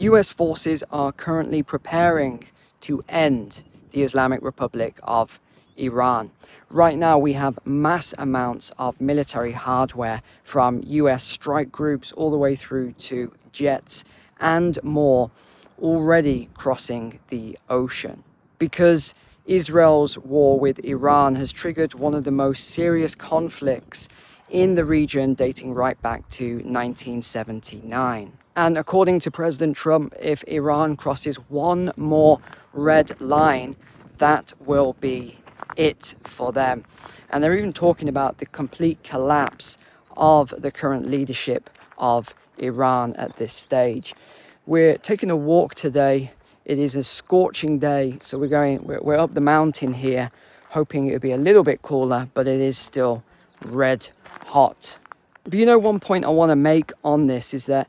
US forces are currently preparing to end the Islamic Republic of Iran. Right now we have mass amounts of military hardware from US strike groups all the way through to jets and more already crossing the ocean. Because Israel's war with Iran has triggered one of the most serious conflicts in the region dating right back to 1979. And according to President Trump, if Iran crosses one more red line, that will be it for them. And they're even talking about the complete collapse of the current leadership of Iran at this stage. We're taking a walk today. It is a scorching day, so we're up the mountain here, hoping it'll be a little bit cooler, but it is still red hot. But you know, one point I want to make on this is that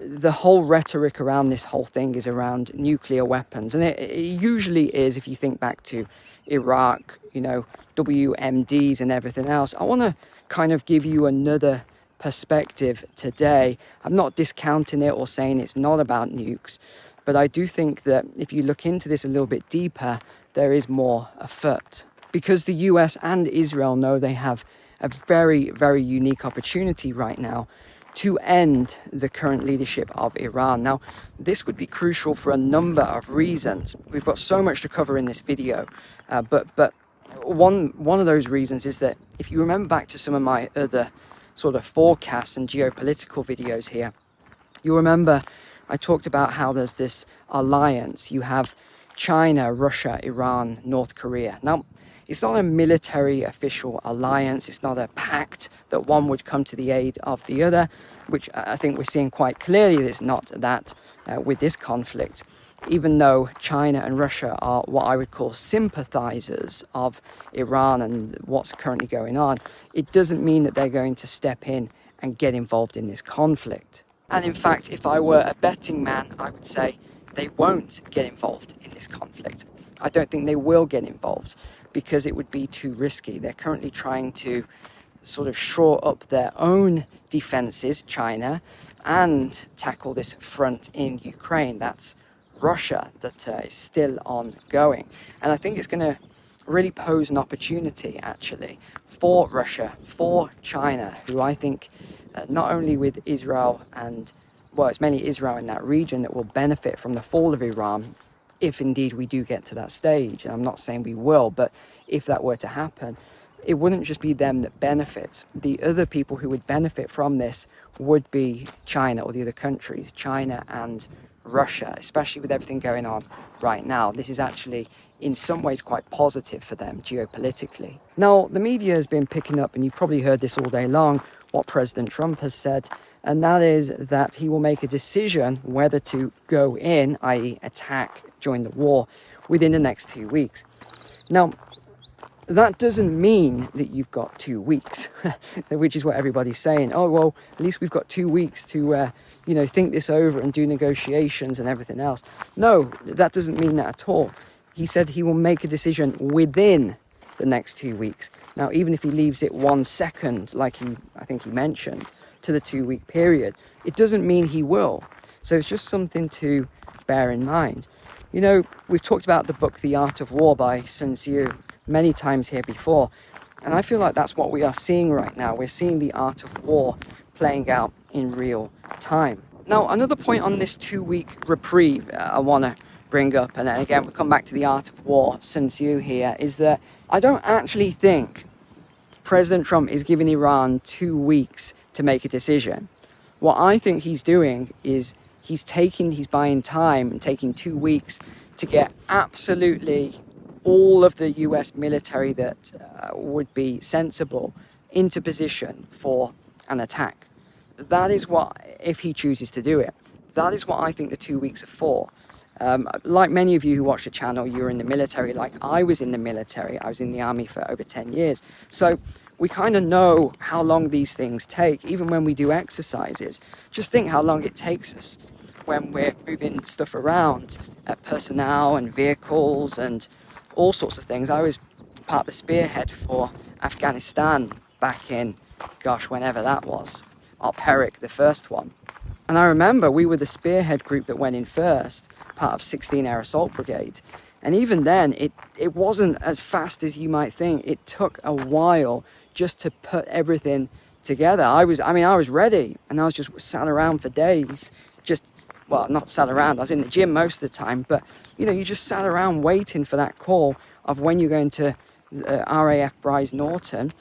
the whole rhetoric around this whole thing is around nuclear weapons, and it usually is. If you think back to Iraq, you know, WMDs and everything else, I want to kind of give you another perspective today. I'm not discounting it or saying it's not about nukes, but I do think that if you look into this a little bit deeper, there is more afoot. Because the US and Israel know they have a very, very unique opportunity right now to end the current leadership of Iran. Now, this would be crucial for a number of reasons. We've got so much to cover in this video, but one of those reasons is that if you remember back to some of my other sort of forecasts and geopolitical videos here, you'll remember I talked about how there's this alliance. You have China, Russia, Iran, North Korea. Now, it's not a military official alliance. It's not a pact that one would come to the aid of the other, which I think we're seeing quite clearly is not that with this conflict. Even though China and Russia are what I would call sympathizers of Iran and what's currently going on, it doesn't mean that they're going to step in and get involved in this conflict. And in fact, if I were a betting man, I would say they won't get involved in this conflict. I don't think they will get involved because it would be too risky. They're currently trying to sort of shore up their own defenses, China, and tackle this front in Ukraine. That's Russia that is still ongoing. And I think it's going to really pose an opportunity, actually, for Russia, for China, who I think not only with Israel and, well, it's mainly Israel in that region that will benefit from the fall of Iran, if indeed we do get to that stage. And I'm not saying we will, but if that were to happen, it wouldn't just be them that benefits. The other people who would benefit from this would be China, or the other countries, China and Russia, especially with everything going on right now. This is actually in some ways quite positive for them geopolitically. Now, the media has been picking up, and you've probably heard this all day long, what President Trump has said, and that is that he will make a decision whether to go in, i.e. attack, join the war, within the next 2 weeks. Now, that doesn't mean that you've got 2 weeks, which is what everybody's saying. Oh, well, at least we've got 2 weeks to, think this over and do negotiations and everything else. No, that doesn't mean that at all. He said he will make a decision within the next 2 weeks. Now, even if he leaves it 1 second, like I think he mentioned, to the 2 week period, it doesn't mean he will. So it's just something to bear in mind. You know, we've talked about the book The Art of War by Sun Tzu many times here before, and I feel like that's what we are seeing right now. We're seeing the art of war playing out in real time. Now, another point on this 2 week reprieve I want to bring up, and then again we'll come back to the art of war, Sun Tzu here, is that I don't actually think President Trump is giving Iran 2 weeks to make a decision. What I think he's doing is he's buying time and taking 2 weeks to get absolutely all of the US military that would be sensible into position for an attack. That is what, if he chooses to do it, that is what I think the 2 weeks are for. Like many of you who watch the channel, you're in the military, like I was in the military. I was in the army for over 10 years. So we kind of know how long these things take, even when we do exercises. Just think how long it takes us when we're moving stuff around, personnel and vehicles and all sorts of things. I was part of the spearhead for Afghanistan back in, whenever that was. Op Herrick, the first one. And I remember we were the spearhead group that went in first, part of 16 Air Assault Brigade. And even then, it wasn't as fast as you might think. It took a while just to put everything together. I was ready, and I was just sat around for days. Well, not sat around, I was in the gym most of the time, but you just sat around waiting for that call of when you're going to RAF Bryce Norton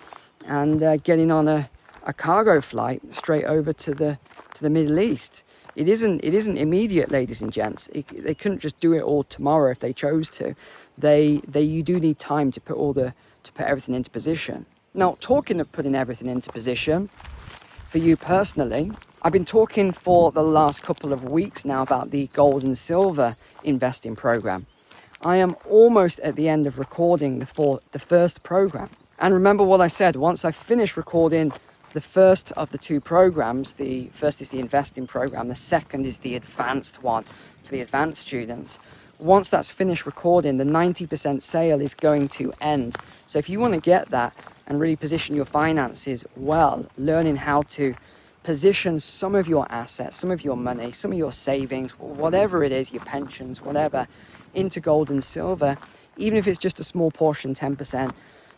and getting on a cargo flight straight over to the Middle East. It isn't immediate, ladies and gents. They couldn't just do it all tomorrow if they chose to. You do need time to put everything into position. Now, talking of putting everything into position, for you personally, I've been talking for the last couple of weeks now about the gold and silver investing program. I am almost at the end of recording the first program. And remember what I said, once I finish recording the first of the two programs, the first is the investing program, the second is the advanced one for the advanced students. Once that's finished recording, the 90% sale is going to end. So if you want to get that and really position your finances well, learning how to position some of your assets, some of your money, some of your savings, whatever it is, your pensions, whatever, into gold and silver, even if it's just a small portion, 10%,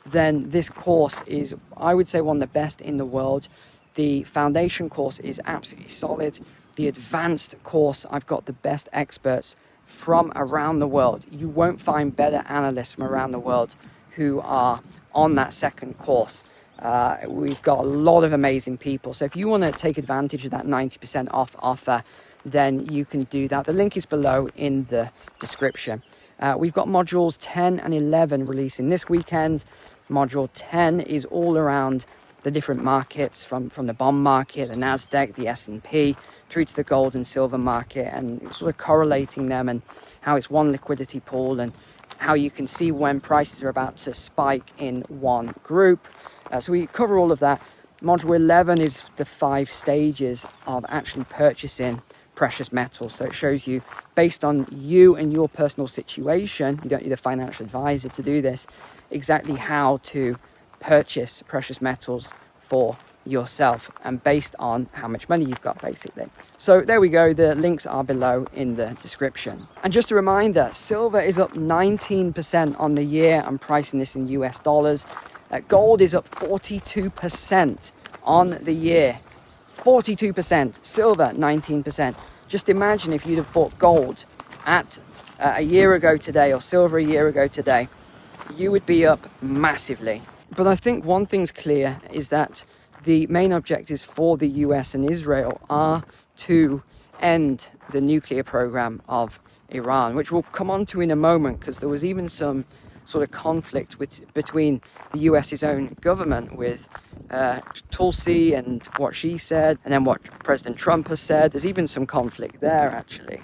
then this course is, I would say, one of the best in the world. The foundation course is absolutely solid. The advanced course, I've got the best experts from around the world. You won't find better analysts from around the world who are on that second course. We've got a lot of amazing people. So if you want to take advantage of that 90% off offer, then you can do that. The link is below in the description. We've got modules 10 and 11 releasing this weekend. Module 10 is all around the different markets, from the bond market, the NASDAQ, the S&P, through to the gold and silver market, and sort of correlating them and how it's one liquidity pool and how you can see when prices are about to spike in one group. So we cover all of that. Module 11 is the 5 stages of actually purchasing precious metals. So it shows you, based on you and your personal situation, you don't need a financial advisor to do this, exactly how to purchase precious metals for yourself, and based on how much money you've got, basically. So there we go, the links are below in the description. And just a reminder, silver is up 19% on the year. I'm pricing this in US dollars. Gold is up 42% on the year. 42%, silver 19%. Just imagine if you'd have bought gold at a year ago today, or silver a year ago today, you would be up massively. But I think one thing's clear is that the main objectives for the US and Israel are to end the nuclear program of Iran, which we'll come on to in a moment, because there was even some sort of conflict between the US's own government with Tulsi and what she said, and then what President Trump has said. There's even some conflict there, actually.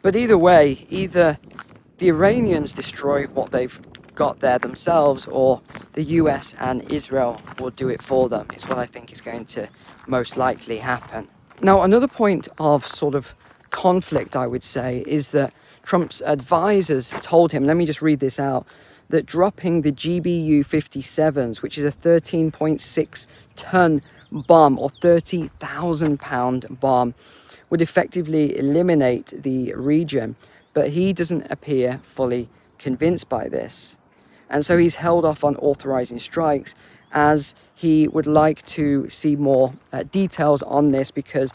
But either way, either the Iranians destroy what they've got there themselves, or the US and Israel will do it for them, is what I think is going to most likely happen. Now, another point of sort of conflict, I would say, is that Trump's advisors told him, let me just read this out, that dropping the GBU-57s, which is a 13.6 ton bomb, or 30,000 pound bomb, would effectively eliminate the region. But he doesn't appear fully convinced by this. And so he's held off on authorizing strikes, as he would like to see more details on this, because,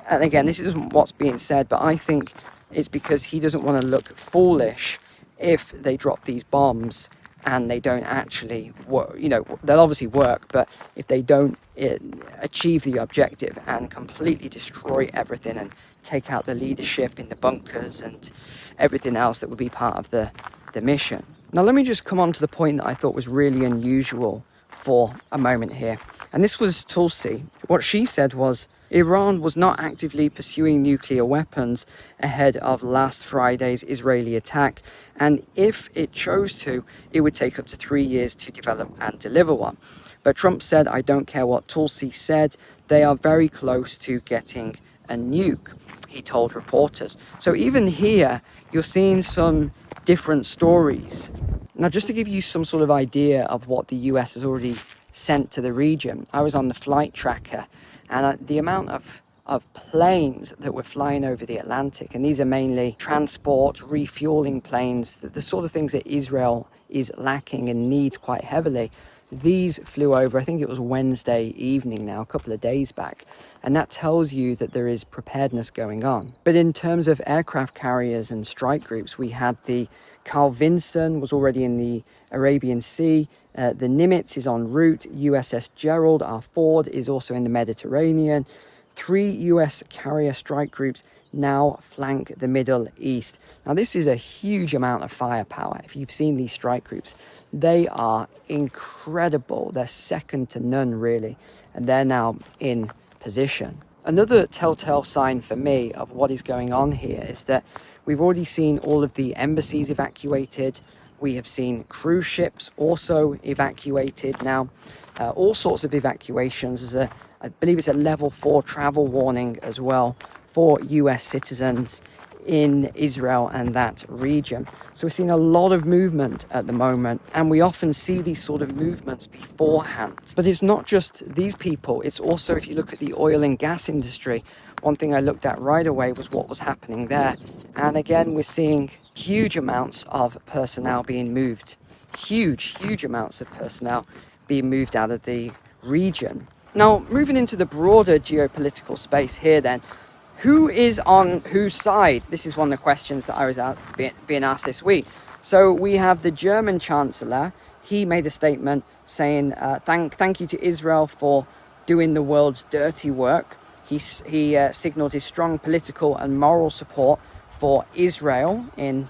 and again, this isn't what's being said, but I think it's because he doesn't want to look foolish if they drop these bombs and they don't actually work. You know, they'll obviously work, but if they don't achieve the objective and completely destroy everything and take out the leadership in the bunkers and everything else that would be part of the mission. Now, let me just come on to the point that I thought was really unusual for a moment here. And this was Tulsi. What she said was, Iran was not actively pursuing nuclear weapons ahead of last Friday's Israeli attack, and if it chose to, it would take up to 3 years to develop and deliver one. But Trump said, I don't care what Tulsi said, they are very close to getting a nuke, he told reporters. So even here, you're seeing some different stories. Now, just to give you some sort of idea of what the US has already sent to the region, I was on the flight tracker, and the amount of of planes that were flying over the Atlantic. And these are mainly transport, refueling planes, the sort of things that Israel is lacking and needs quite heavily. These flew over, I think it was Wednesday evening now, a couple of days back. And that tells you that there is preparedness going on. But in terms of aircraft carriers and strike groups, we had the Carl Vinson was already in the Arabian Sea. The Nimitz is en route. USS Gerald R. Ford is also in the Mediterranean. 3 US carrier strike groups now flank the Middle East. Now, this is a huge amount of firepower. If you've seen these strike groups, they are incredible. They're second to none, really. And they're now in position. Another telltale sign for me of what is going on here is that we've already seen all of the embassies evacuated. We have seen cruise ships also evacuated now. All sorts of evacuations. I believe it's a level 4 travel warning as well for US citizens in Israel and that region. So we're seeing a lot of movement at the moment, and we often see these sort of movements beforehand. But it's not just these people, it's also, if you look at the oil and gas industry, one thing I looked at right away was what was happening there. And again, we're seeing huge amounts of personnel being moved. Huge amounts of personnel being moved out of the region. Now, moving into the broader geopolitical space here then, who is on whose side? This is one of the questions that I was being asked this week. So we have the German Chancellor. He made a statement saying, thank you to Israel for doing the world's dirty work. He signaled his strong political and moral support for Israel in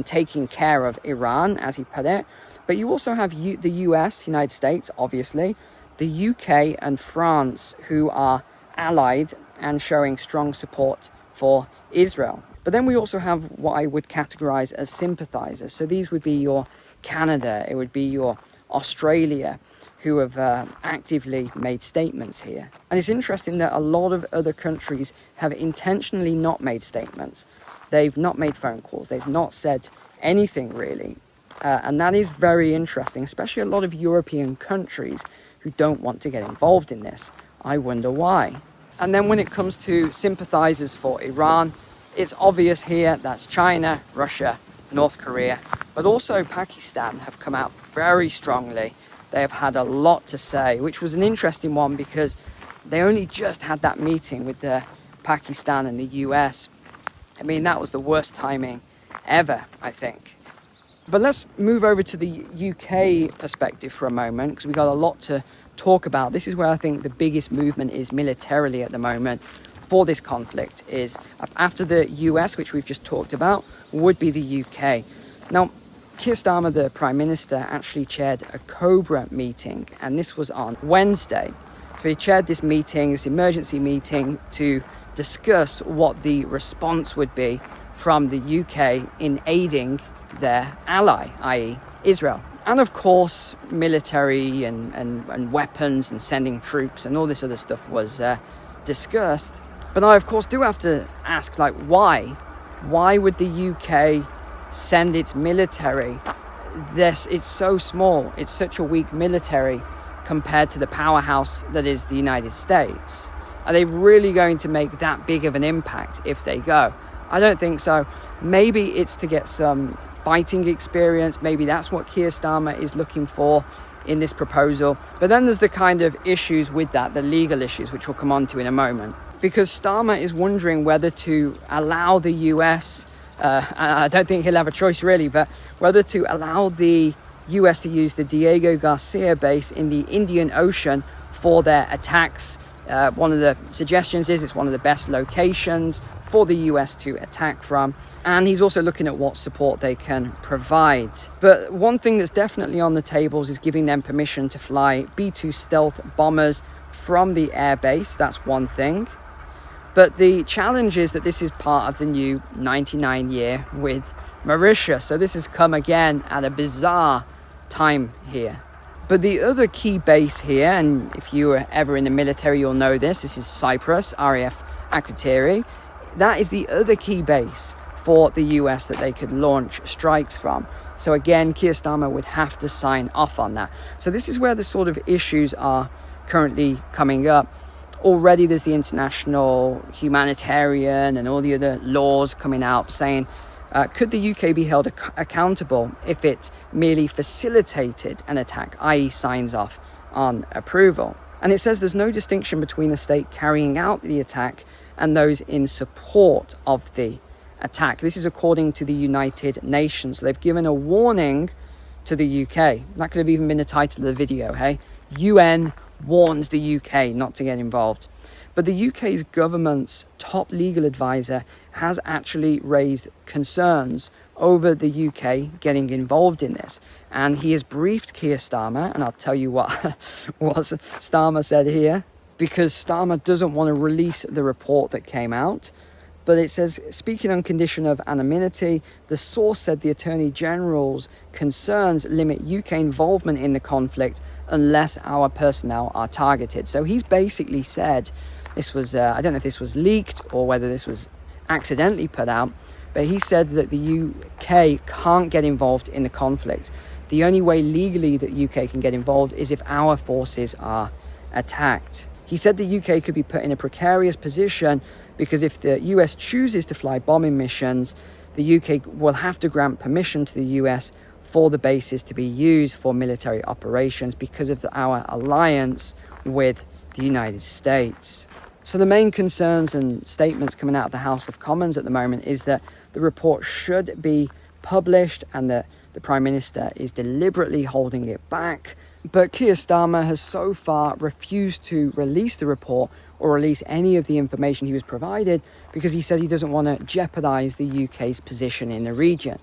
taking care of Iran, as he put it. But you also have the US, United States, obviously, the UK and France, who are allied and showing strong support for Israel. But then we also have what I would categorize as sympathizers. So these would be your Canada, it would be your Australia, who have actively made statements here. And it's interesting that a lot of other countries have intentionally not made statements. They've not made phone calls. They've not said anything really. And that is very interesting, especially a lot of European countries who don't want to get involved in this. I wonder why. And then when it comes to sympathizers for Iran, it's obvious here that's China, Russia, North Korea, but also Pakistan have come out very strongly. They have had a lot to say, which was an interesting one because they only just had that meeting with Pakistan and the US. I mean, that was the worst timing ever, I think. But let's move over to the UK perspective for a moment, because we've got a lot to talk about. This is where I think the biggest movement is militarily at the moment for this conflict, is after the US, which we've just talked about, would be the UK. Now, Keir Starmer, the Prime Minister, actually chaired a COBRA meeting, and this was on Wednesday. So he chaired this meeting, this emergency meeting, to discuss what the response would be from the UK in aiding their ally, i.e. Israel. And of course, military and weapons and sending troops and all this other stuff was discussed. But I, of course, do have to ask, like, why? Why would the UK send its military? It's so small. It's such a weak military compared to the powerhouse that is the United States. Are they really going to make that big of an impact if they go? I don't think so. Maybe it's to get some fighting experience. Maybe that's what Keir Starmer is looking for in this proposal. But then there's the kind of issues with that, the legal issues, which we'll come on to in a moment. Because Starmer is wondering whether to allow the US, I don't think he'll have a choice really, but whether to allow the US to use the Diego Garcia base in the Indian Ocean for their attacks. One of the suggestions is it's one of the best locations for the US to attack from. And he's also looking at what support they can provide. But one thing that's definitely on the tables is giving them permission to fly B-2 stealth bombers from the airbase. That's one thing. But the challenge is that this is part of the new 99 year with Mauritius. So this has come again at a bizarre time here. But the other key base here, and if you were ever in the military, you'll know this is Cyprus, RAF Akrotiri. That is the other key base for the US that they could launch strikes from. So again, Keir Starmer would have to sign off on that. So this is where the sort of issues are currently coming up. Already there's the international humanitarian and all the other laws coming out saying, could the UK be held accountable if it merely facilitated an attack, i.e. signs off on approval? And it says there's no distinction between the state carrying out the attack and those in support of the attack. This is according to the United Nations. So they've given a warning to the UK. That could have even been the title of the video, hey? UN warns the UK not to get involved. But the UK's government's top legal advisor has actually raised concerns over the UK getting involved in this. And he has briefed Keir Starmer, and I'll tell you what Starmer said here, because Starmer doesn't want to release the report that came out. But it says, speaking on condition of anonymity, the source said the Attorney General's concerns limit UK involvement in the conflict unless our personnel are targeted. So he's basically said, this was, I don't know if this was leaked or whether this was accidentally put out, but he said that the UK can't get involved in the conflict. The only way legally that UK can get involved is if our forces are attacked. He said the UK could be put in a precarious position because if the US chooses to fly bombing missions, the UK will have to grant permission to the US for the bases to be used for military operations because of our alliance with the United States. So the main concerns and statements coming out of the House of Commons at the moment is that the report should be published and that the Prime Minister is deliberately holding it back. But Keir Starmer has so far refused to release the report or release any of the information he was provided because he said he doesn't want to jeopardise the UK's position in the region.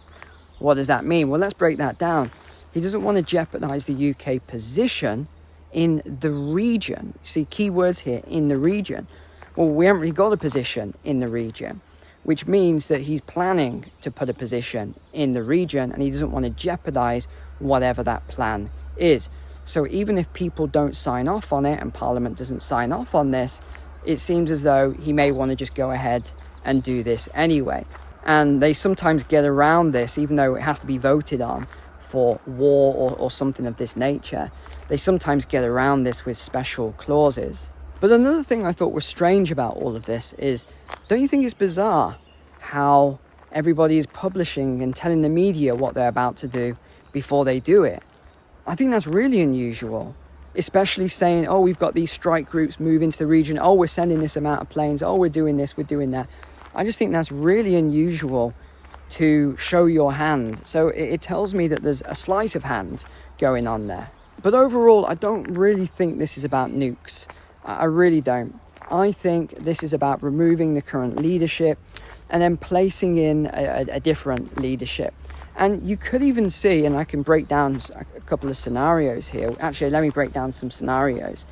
What does that mean? Well, let's break that down. He doesn't want to jeopardise the UK position in the region. See, key words here, in the region. Well, we haven't really got a position in the region, which means that he's planning to put a position in the region and he doesn't want to jeopardise whatever that plan is. So even if people don't sign off on it and Parliament doesn't sign off on this, it seems as though he may want to just go ahead and do this anyway. And they sometimes get around this, even though it has to be voted on for war or something of this nature. They sometimes get around this with special clauses. But another thing I thought was strange about all of this is, don't you think it's bizarre how everybody is publishing and telling the media what they're about to do before they do it? I think that's really unusual, especially saying, oh, we've got these strike groups move into the region. Oh, we're sending this amount of planes. Oh, we're doing this, we're doing that. I just think that's really unusual to show your hand. So it tells me that there's a sleight of hand going on there. But overall, I don't really think this is about nukes. I really don't. I think this is about removing the current leadership and then placing in a different leadership. And you could even see, and I can break down a couple of scenarios here. Actually, let me break down some scenarios.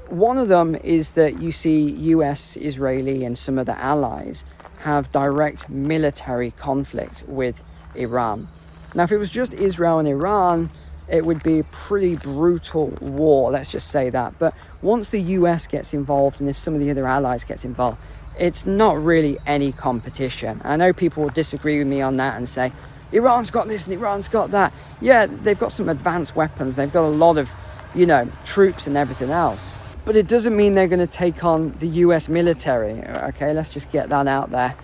One of them is that you see US, Israeli, and some of the allies have direct military conflict with Iran. Now, if it was just Israel and Iran, it would be a pretty brutal war, let's just say that. But once the US gets involved, and if some of the other allies gets involved, it's not really any competition. I know people will disagree with me on that and say, Iran's got this and Iran's got that. Yeah, they've got some advanced weapons. They've got a lot of, troops and everything else. But it doesn't mean they're going to take on the US military. Okay, let's just get that out there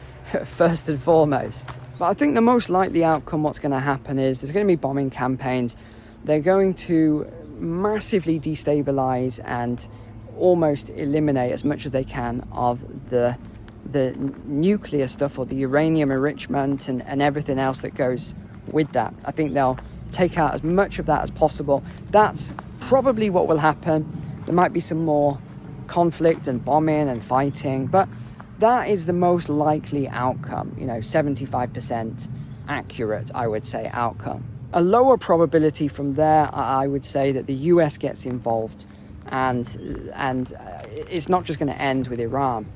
first and foremost. But I think the most likely outcome, what's going to happen is there's going to be bombing campaigns. They're going to massively destabilize and almost eliminate as much as they can of the nuclear stuff or the uranium enrichment and everything else that goes with that. I think they'll take out as much of that as possible. That's probably what will happen. There might be some more conflict and bombing and fighting, but that is the most likely outcome, 75% accurate, I would say, outcome. A lower probability from there, I would say, that the US gets involved and it's not just going to end with Iran.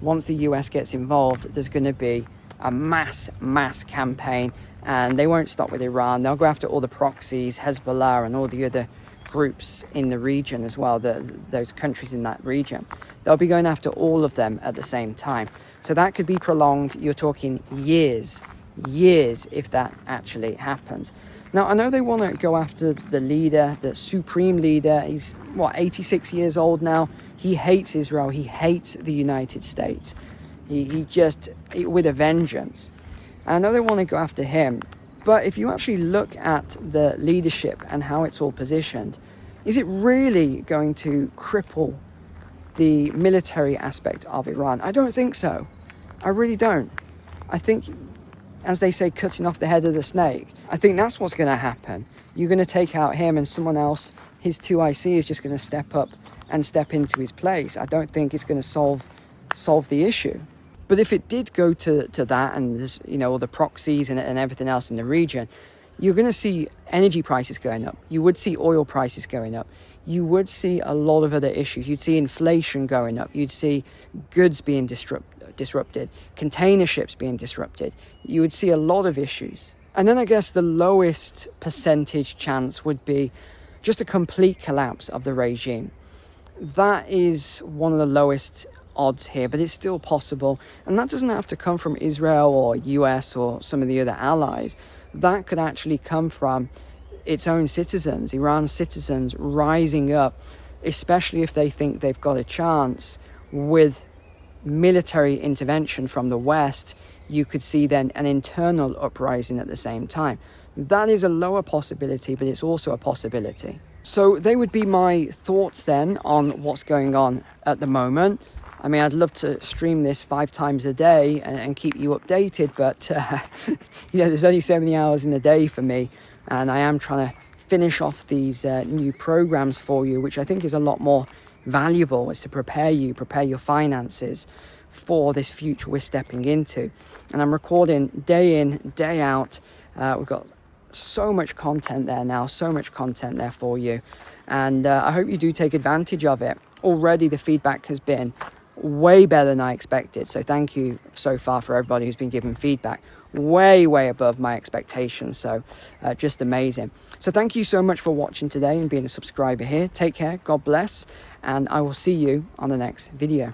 Once the US gets involved, there's going to be a mass campaign, and they won't stop with Iran. They'll go after all the proxies, Hezbollah and all the other groups in the region as well, those countries in that region. They'll be going after all of them at the same time. So that could be prolonged. You're talking years if that actually happens. Now, I know they want to go after the leader, the supreme leader. He's, 86 years old now, He hates Israel. He hates the United States. He just, with a vengeance. And I know they want to go after him, but if you actually look at the leadership and how it's all positioned, is it really going to cripple the military aspect of Iran? I don't think so. I really don't. I think, as they say, cutting off the head of the snake, I think that's what's going to happen. You're going to take out him and someone else, his 2IC is just going to step up and step into his place. I don't think it's going to solve the issue. But if it did go to that, and there's, all the proxies and everything else in the region, you're going to see energy prices going up. You would see oil prices going up. You would see a lot of other issues. You'd see inflation going up. You'd see goods being disrupted, container ships being disrupted. You would see a lot of issues. And then I guess the lowest percentage chance would be just a complete collapse of the regime. That is one of the lowest odds here, but it's still possible. And that doesn't have to come from Israel or US or some of the other allies. That could actually come from its own citizens, Iran's citizens rising up, especially if they think they've got a chance with military intervention from the West. You could see then an internal uprising at the same time. That is a lower possibility, but it's also a possibility. So they would be my thoughts then on what's going on at the moment. I mean, I'd love to stream this 5 times a day and keep you updated, but there's only so many hours in the day for me, and I am trying to finish off these new programs for you, which I think is a lot more valuable, is to prepare your finances for this future we're stepping into. And I'm recording day in, day out. We've got so much content there now, so much content there for you, and I hope you do take advantage of it. Already the feedback has been way better than I expected, so thank you so far for everybody who's been giving feedback. Way above my expectations, so just amazing. So thank you so much for watching today and being a subscriber here. Take care, God bless, and I will see you on the next video.